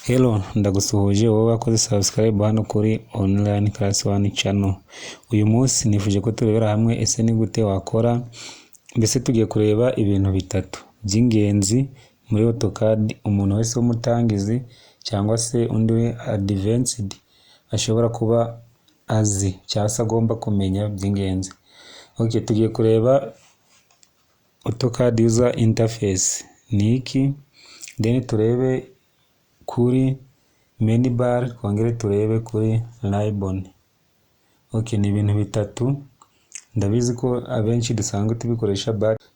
Hello, ndagusuhuje wowe wakoze subscribe hano kuri Online Class 1 channel. Uyu munsi nifuje ko turebera hamwe ese ni gute wakora, mbese tugiye kureba ibintu bitatu by'ingenzi muri AutoCAD umuntu wese w'umutangizi cyangwa se undi advanced ashobora kuba azi cyangwa se agomba kumenya by'ingenzi. Okay, tugiye kureba AutoCAD user interface ni iki, then turebe kuri menu bar, twongere turebe kuri ribbon. Okay, ni ibintu bitatu ndabizi ko abenshi dusanzwe tubikoresha,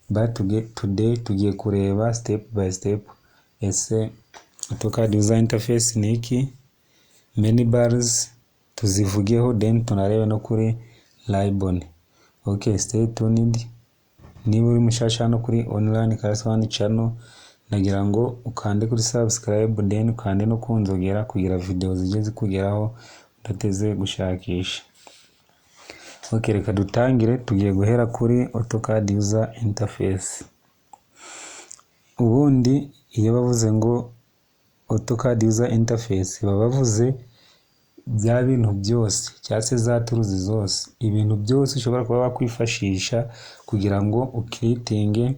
but today tugiye kureba step by step ese AutoCAD user interface ni iki, menu bars tuzivugeho, then tunarebe no kuri ribbon. Okay, stay tuned. Niba uri mushasha hano kuri Online Class 1 channel, nagira ngo ukande kuri subscribe, then ukande no kunzogera kugira video zijye zikugeraho udateze gushakisha. Okay, reka dutangire. Tugiye guhera kuri AutoCAD user interface. Ubundi iyo bavuze ngo AutoCAD user interface baba bavuze bya bintu byose cyangwa se za tools zose, ibintu byose ushobora kuba wakwifashisha kugira ngo ukritinge,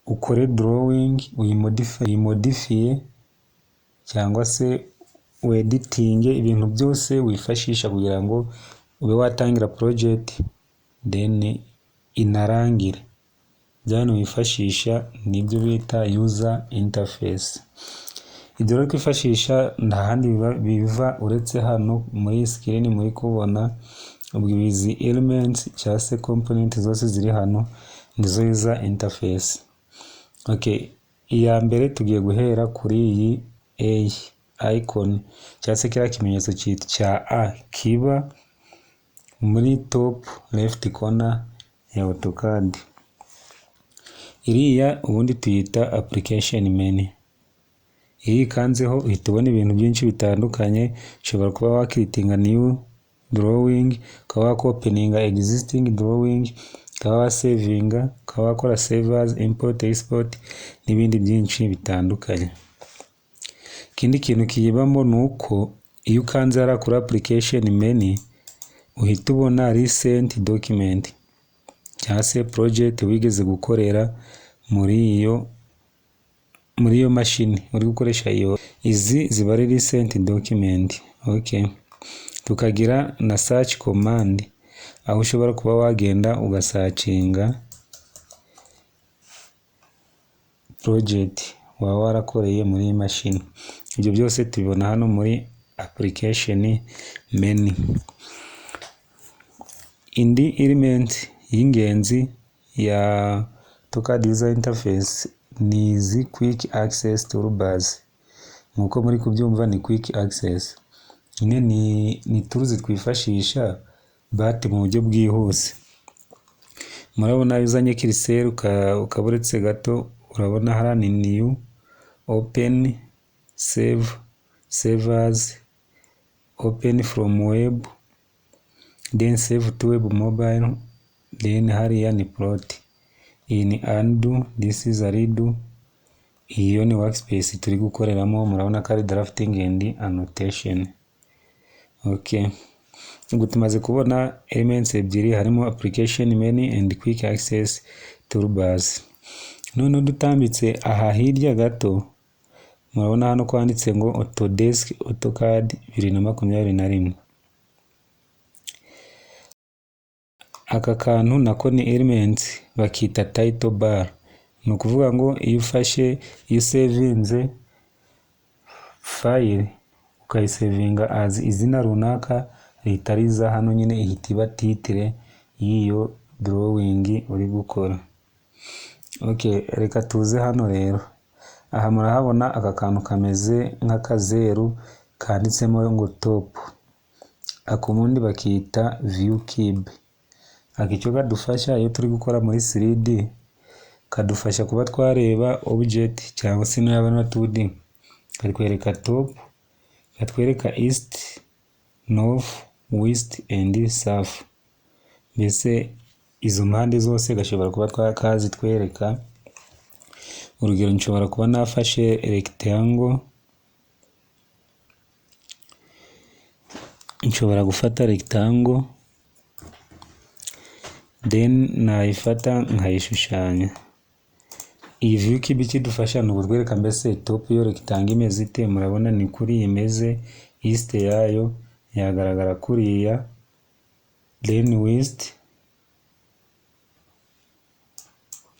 ukore drawing, uyimodifie cyangwa se editing, ibintu byose wifashisha kugira ngo ube watangira project then inarangire. Byano wifashisha nibyo bita user interface. Ibyo rero kwifashisha nta handi biva uretse hano muri screen muri kubona ubwibizi elements cyangwa se component zose ziri hano nizo user interface. Okay, iya mbere tugiye guhera kuri iyi A icon cyangwa se kiriya kimenyetso cya A kiba muri top left corner ya AutoCAD. Iriya ubundi tuyita application menu. Iyi kanzeho uhita ubona ibintu byinshi bitandukanye. Ushobora kuba wakritinga new drawing, ukaba wakopeninga existing drawing, ukaba wasavinga, ukaba wakora save as, import, export n'ibindi byinshi bitandukanye. Ikindi kintu kiyibamo ni uko iyo ukanze hariya kuri application menu uhita ubona recent document cyangwa se project wigeze gukorera muri iyo mashini uri gukoresha iyo. Izi ziba ari recent document. Okay, tukagira na search command aho ushobora kuba wagenda ugasacinga project waba warakoreye muri iyi mashini. Ibyo byose tubibona hano muri application menu. Indi element y'ingenzi ya AutoCAD user interface ni izi quick access toolbars. Nkuko muri kubyumva ni quick access. Ni tools twifashisha but mu buryo bwihuse. Murabona uzanye cursor ukaburetse gato, urabona hara ni new, open, save, save as, open from web, then save to web mobile, then hariya ni plot. Iyi ni undo, this is a redo. Iyo ni workspace turi gukoreramo, murabona ko ari drafting and annotation. Okay, ubwo tumaze kubona elements ebyiri, harimo application menu and quick access toolbars. None dutambitse aha hirya gato, murabona hano kwanditse ngo Autodesk AutoCAD 2021. Aka kantu nako ni elements bakita title bar. Ni ukuvuga ngo iyo usavinze file ukayisavinga as izina runaka rihita riza hano nyine, ihita iba titre y'iyo drawing uri gukora. Okay, reka tuze hano rero. Aha murahabona aka kantu kameze nk'akazeru kanditsemo ngo top. Akumundi bakita view cube. Icyo kadufasha iyo turi gukora muri 3D, kadufasha kuba twareba object cyangwa se n'aba na 2D. Katwereka top, katwereka east, north, west and south. Mbese izo mpande zose gashobora kuba kazitwereka urugero nshobora kuba nafashe rectangle, nshobora gufata rectangle then nayifata nkayishushanya. Iyi view cube ikidufasha ni ukutwereka mbese top yo rectangle imeze ite. Murabona ni kuri imeze, east yayo yagaragara kuriya, then west,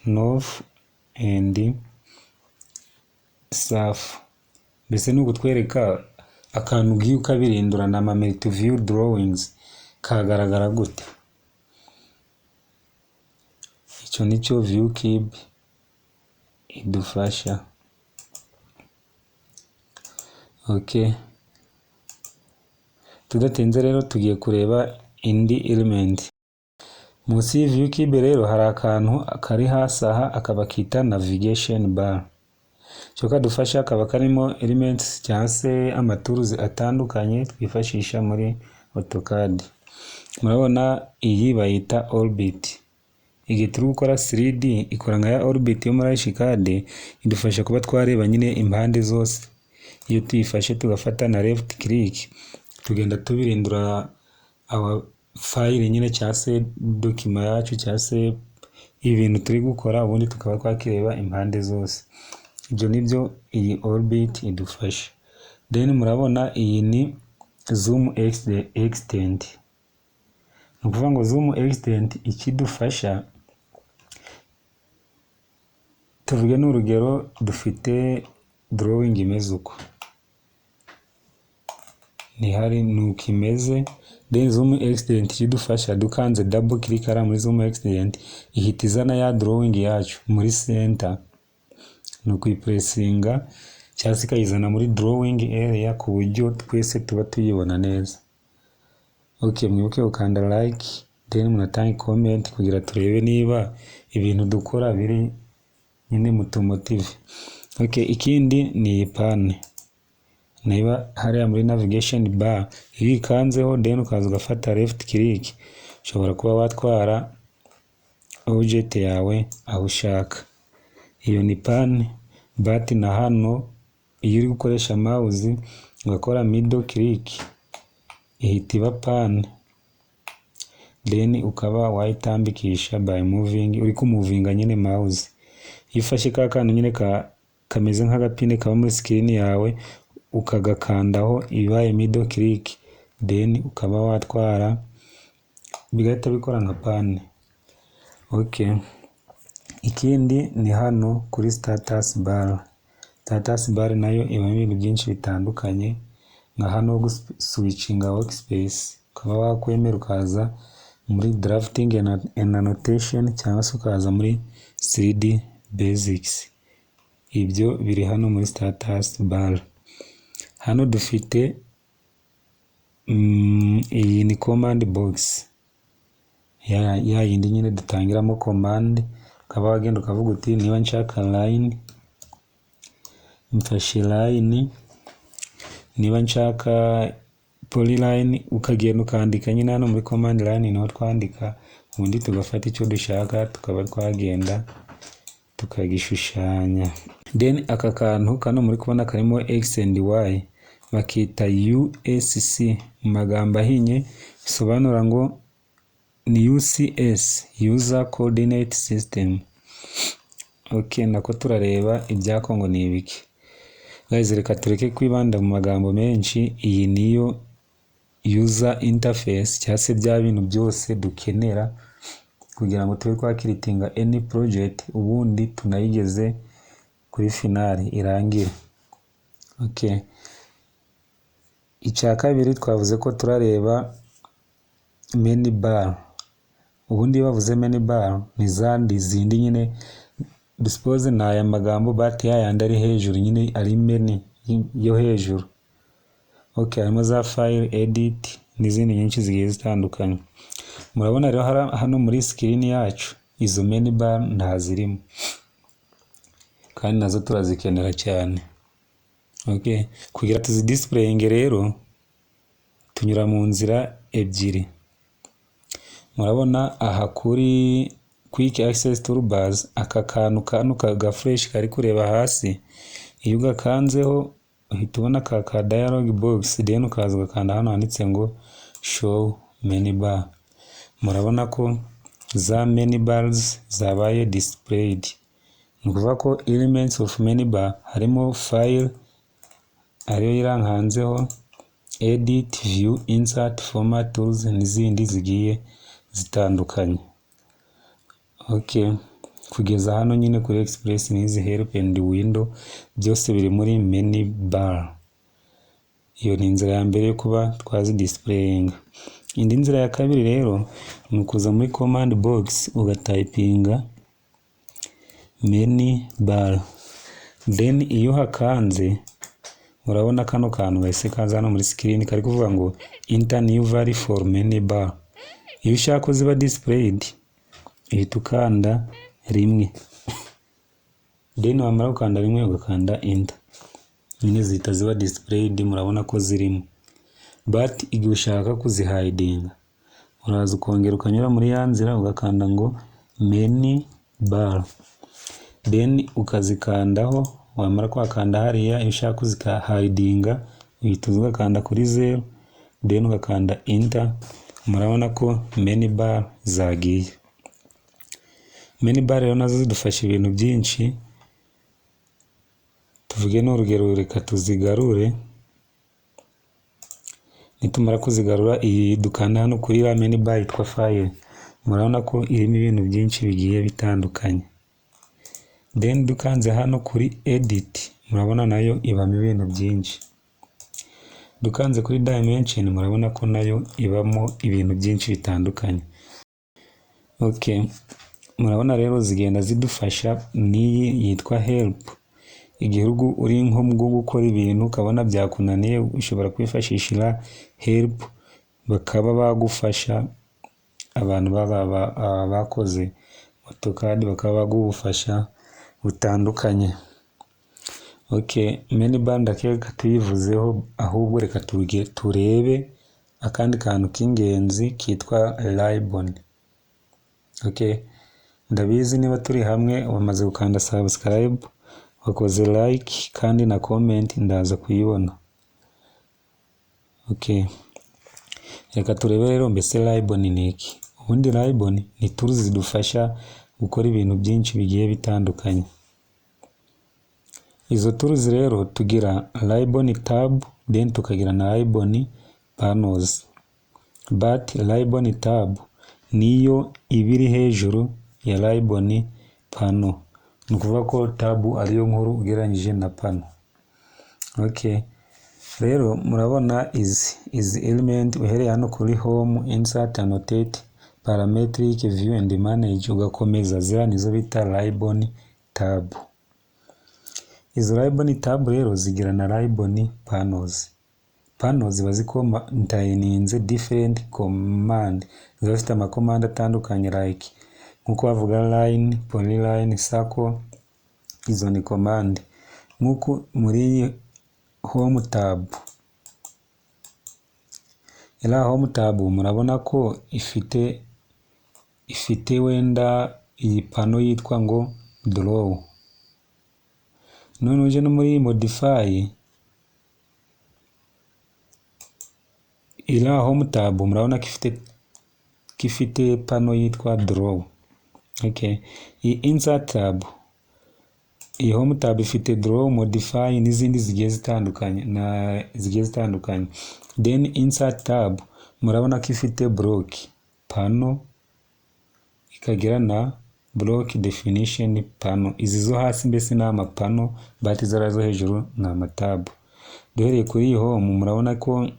north and south. Mbese ni ukutwereka akantu ugiye ukabirindura na multi view drawings kagaragara gute. Icyo nicyo view cube idufasha. Okay, tudatinze rero tugiye kureba indi element. Munsi ya view cube rero hari akantu kari hasi aha, akaba kita navigation bar. Cyo kadufasha kaba karimo elements cyangwa se amatools atandukanye twifashisha muri AutoCAD. Murabona iyi bayita orbit. Igihe turi gukora 3D ikora nka ya orbit yo muri AutoCAD, idufasha kuba twareba nyine impande zose. Iyo tuyifashe tugafata na left click, tugenda tubirindura file nyine cyangwa se document yacu cyangwa se ibintu turi gukora, ubundi tukaba twakireba impande zose. Ibyo nibyo iyi orbit idufasha. Then murabona iyi ni zoom extend. Ni ukuvuga ngo zoom extend ikidufasha, tuvuge n'urugero dufite drawing imeze uko, ni hari nuko imeze. Then zoom extend ikidufasha, dukanze double click ara muri zoom extend ihita izana ya drawing yacu muri center, ni ukuyipressinga cyangwa se ikayizana muri drawing area ku buryo twese tuba tuyibona neza. Okay, mwibuke ukanda like, then munatanga comment kugira turebe niba ibintu dukora biri nyine mutumotive. Okay, ikindi ni pan. Niba hariya muri navigation bar iyo ikanzeho then ukaza ugafata left click, ushobora kuba watwara object yawe aho ushaka. Iyo ni pan. But na hano iyo uri gukoresha mouse ugakora middle click ihita iba pan, then ukaba wayitambikisha by moving, uri kumuvinga nyine mouse. Iyo ufashe ka kantu nyine kameze nk'agapine kaba muri screen yawe ukagakandaho ibaye middle click, then ukaba watwara bigahita bikora nka pan. Okay, ikindi ni hano kuri status bar. Status bar nayo ibamo ibintu byinshi bitandukanye, nka hano switchinga workspace, ukaba wakwemera ukaza muri drafting and annotation cyangwa se ukaza muri 3D basics. Ibyo biri hano muri status bar. Hano dufite iyi ni command box, ya yindi nyine dutangiramo command. Ukaba wagenda ukavuga uti niba nshaka line mfashe line, niba nshaka polyline ukagenda ukandika nyine hano muri command line niho twandika, ubundi tugafata icyo dushaka tukaba twagenda tukagishushanya. Then aka kantu kano muri kubona karimo x and y bakita USC mu magambo ahinye, bisobanura ngo ni UCS, user coordinate system. Okay, nako turareba ibyako ngo ni ibiki. Guys, reka tureke kwibanda mu magambo menshi. Iyi niyo user interface cyangwa se bya bintu byose dukenera kugira ngo tube twakiritinga any project, ubundi tunayigeze kuri finale irangire. Okay, icya kabiri twavuze ko turareba menu bar. Ubundi bavuze menu bar ni zandi zindi nyine suppose na aya magambo but yayandi ari hejuru nyine ari menu yo hejuru. Okay, harimo za file, edit n'izindi nyinshi zigiye zitandukanye. Murabona rero hano muri screen yacu izo menu bar ntazirimo, kandi nazo turazikenera cyane. Okay, kugira tuzidisplayinge rero tunyura mu nzira ebyiri. Murabona aha kuri quick access toolbars, aka kantu ka fresh kari kureba hasi, iyo ugakanzeho uhita ubona ka dialog box, then ukaza ugakanda hano handitse ngo show menu bar. Murabona ko za menu bars zabaye displayed. Ni ukuvuga ko elements of menu bar harimo file ariyo irankanzeho, edit, view, insert, format, tools n'izindi zigiye zitandukanye. Okay, kugeza hano nyine kuri express n'izi help and window byose biri muri menu bar. Iyo ni inzira ya mbere yo kuba twazi displaying. Indi nzira ya kabiri rero ni ukuza muri command box ugatayipinga menu bar, then iyo hakanze urabona kano kantu gahise kaza hano muri screen kari kuvuga ngo enter new value for menu bar. Iyo ushaka ko ziba displayed uhita ukanda rimwe, then wamara gukanda rimwe ugakanda enter, nyine zihita ziba displayed. Murabona ko zirimo, but igihe ushaka kuzihidinga uraza ukongera ukanyura muri ya nzira ugakanda ngo menu bar, then ukazikandaho. Wamara kwakanda hariya iyo ushaka kuzihidinga uhita ugakanda kuri 0, then ugakanda enter. Murabona ko menu bar zagiye. Menu bar rero nazo zidufasha ibintu byinshi. Tuvuge n'urugero, reka tuzigarure. Nitumara kuzigarura iyi dukanda hano kuri ya menu bar yitwa file. Murabona ko irimo ibintu byinshi bigiye bitandukanye. Then dukanze hano kuri edit, murabona nayo ibamo ibintu byinshi. Dukanze kuri dimension, murabona ko nayo ibamo ibintu byinshi bitandukanye. Okay, murabona rero zigenda zidufasha. N'iyi yitwa help. Igihugu uri nko mu gukora ibintu ukabona byakunaniye, ushobora kwifashishira help bakaba bagufasha. Abantu baba bakoze AutoCAD bakaba bagufasha butandukanye. Okay, menu bar ndakeka tuyivuzeho, ahubwo reka turebe akandi kantu k'ingenzi kitwa ribbon. Okay, ndabizi niba turi hamwe wamaze gukanda subscribe, wakoze like kandi na comment ndaza kuyibona. Okay, reka turebe rero mbese ribbon ni iki. Ubundi ribbon ni tools zidufasha gukora ibintu byinshi bigiye bitandukanye. Izo tools rero tugira ribbon tab, then tukagira na ribbon panels. But ribbon tab niyo ibiri hejuru ya ribbon panel. Ni ukuvuga ko tab ariyo nkuru ugereranyije na panel. Okay, rero murabona izi element uhereye hano kuri home, insert, annotate, parametric, view and manage, ugakomeza zira nizo bita ribbon tab. Izo ribbon tab rero zigira na ribbon panels. Panels ziba zikontayininze different command, ziba zifite amakomanda atandukanye like nkuko bavuga line, polyline, circle. Izo ni command. Nkuko muri home tab, home tab murabona ko ifite wenda iyi pano yitwa ngo draw. None uje no muri modify, home tab murabona ko ifite pano yitwa draw. Okay, iyi insert tab, iyi home tab ifite draw, modify n'izindi zigiye zitandukanye. Then insert tab murabona ko ifite block panel, ikagira na block definition panel. Izi zo hasi mbese ni amapano, but zara zo hejuru ni amatab. Duhereye kuri iyi home murabona ko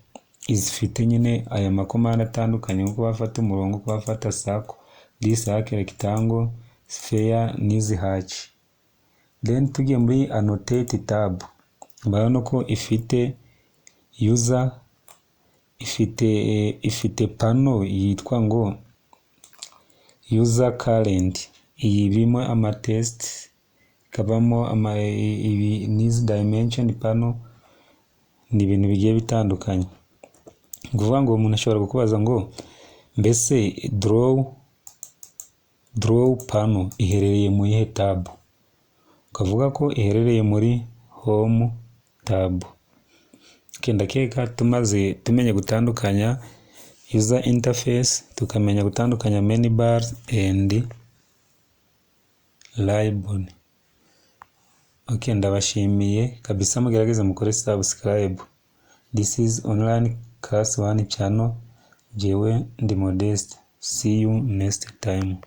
izifite nyine aya makomanda atandukanye, nkuko bafata umurongo, ko bafata circle, circle, rectangle, sphere n'izi hatch. Then tugiye muri annotate tab, murabona ko ifite user, ifite pano yitwa ngo user current. Iyi birimo amatest, kabamo n'izi dimension panel, ni ibintu bigiye bitandukanye. Kuvuga ngo umuntu ashobora kukubaza ngo mbese draw draw panel iherereye mu yihe tab? Ukavuga ko iherereye muri home tab. Ndakeka tumenye gutandukanya user interface, tukamenya gutandukanya menu bar and ribbon. Ndabashimiye kabisa, mugerageze mukore subscribe. This is online class 1 channel. Jewe ndi Modeste. See you next time.